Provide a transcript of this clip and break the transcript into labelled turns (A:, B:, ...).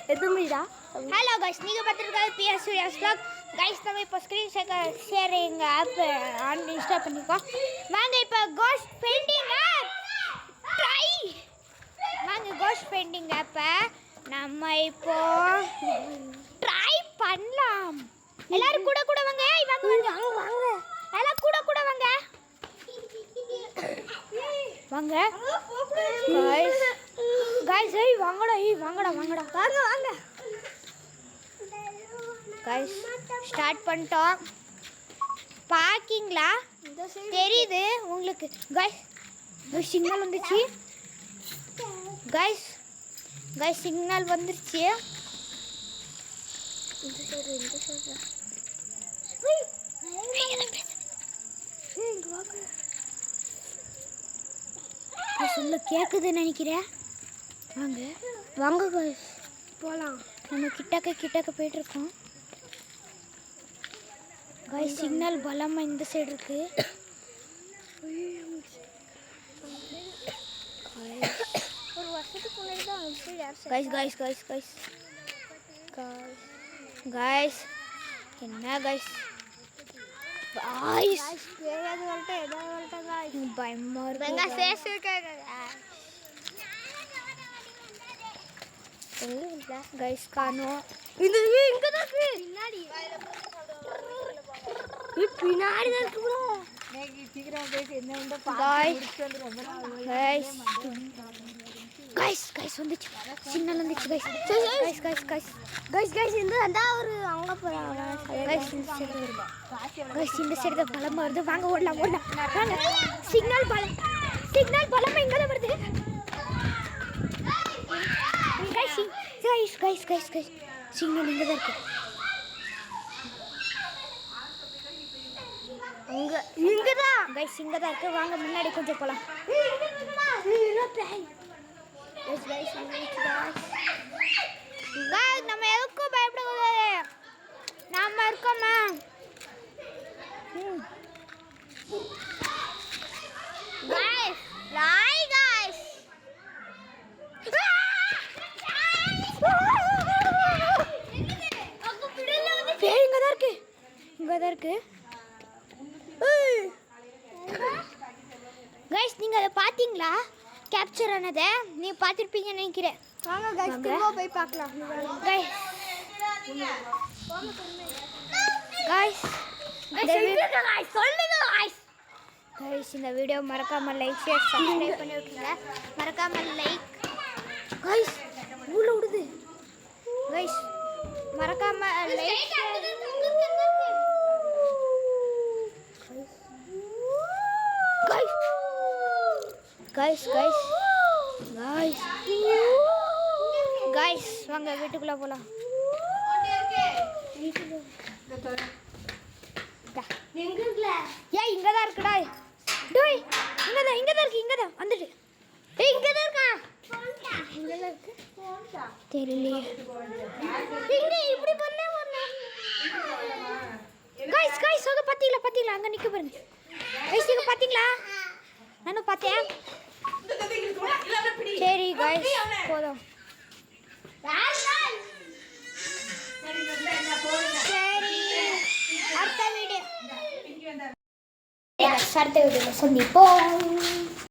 A: எதுமேடா
B: hello guys நீங்க பார்த்திருக்கிறது PS Studios vlog guys நம்ம இப்போ screen sharing app on install பண்ணிக்கோ வாங்க இப்போ கோஸ்ட் பெயிண்டிங் ஆப் ட்ரை வாங்க கோஸ்ட் பெயிண்டிங் ஆப் நம்ம இப்போ ட்ரை பண்ணலாம் எல்லாரும் கூட கூட வாங்க வாங்க வாங்க வாங்க எல்லாம் கூட கூட வாங்க வாங்க गाइस गाइस ஏய் வாங்கடா வாங்கடா வாங்க வாங்க गाइस ஸ்டார்ட் பண்ணிட்டோம் பாக்கிங்களா தெரியுது உங்களுக்கு गाइस சிக்னல் வந்துச்சு गाइस சிக்னல் வந்துருச்சு இந்த சைடு இங்க வாங்க சொல்ல கேக்குதுன்னு நினைக்கிறேன் வாங்க வாங்க गाइस போலாம் நம்ம கிட்டக்க போயிட்டு இருக்கோம் गाइस சிக்னல் பலமா இந்த சைடு இருக்கு ஒரு வருஷத்துக்கு முன்னாடி தான் गाइस என்ன गाइस பேயாது வரட்ட ஏதோ வரட்ட गाइस பயமா இருக்கு வெங்க சேஸ் இருக்காங்க गाइस காணோ இந்த இங்க தான் இருக்கு பின்னாடி தான் இருக்கு bro நேகி சீக்கிரம் போய் என்ன உண்டோ பாத்து முடிச்சு வந்து ரொம்ப நாள் गाइस வந்துச்சு சிக்னல் வந்துச்சு गाइस இந்த அந்த ஒரு அங்க போறாங்க गाइस இந்த சைடு தான் பலமா வருது வாங்க ஓடலாம் வாங்க சிக்னல் பலமா இங்க தான் வருது गाइस சிக்னல் இங்க தான் இருக்கு இங்க தான் गाइस இங்க தான் இருக்கு வாங்க முன்னாடி கொஞ்சம் போலாம் गाइस நம்ம எதுக்கும் பயப்படக்கூடாது நாம இருக்கோமா गाइस இங்க தான் இருக்கு गाइस நீங்க அத பாத்தீங்களா கேப்சர் ஆனதே நீ பாத்திருப்பீங்கன்னு நினைக்கிறேன் வாங்க गाइस திரும்ப போய் பார்க்கலாம் गाइस சொல்லுங்க गाइस இந்த வீடியோ மறக்காம லைக் ஷேர் சப்ஸ்கிரைப் பண்ணி விட்டுருங்க மறக்காம லைக் गाइस உள்ள விடுது गाइस மறக்காம லைக் गाइस வாங்க வீட்டுக்குள்ள போலாம் எங்க இருக்குல ஏய் இங்க தான் இருக்குடா டேய் இங்க தான் இருக்கு வந்துடு ஏய் இங்க தான் இருக்கா இங்க தான் இருக்கு தெரியல இங்க இப்படி பண்ணே गाइस அங்க பாத்தீங்களா அங்க நிக்க பாருங்க गाइस இங்க பாத்தீங்களா நானும் பார்த்தேன் சரி गाइस போதும் சரி அடுத்த வீடியோ சந்திப்போம்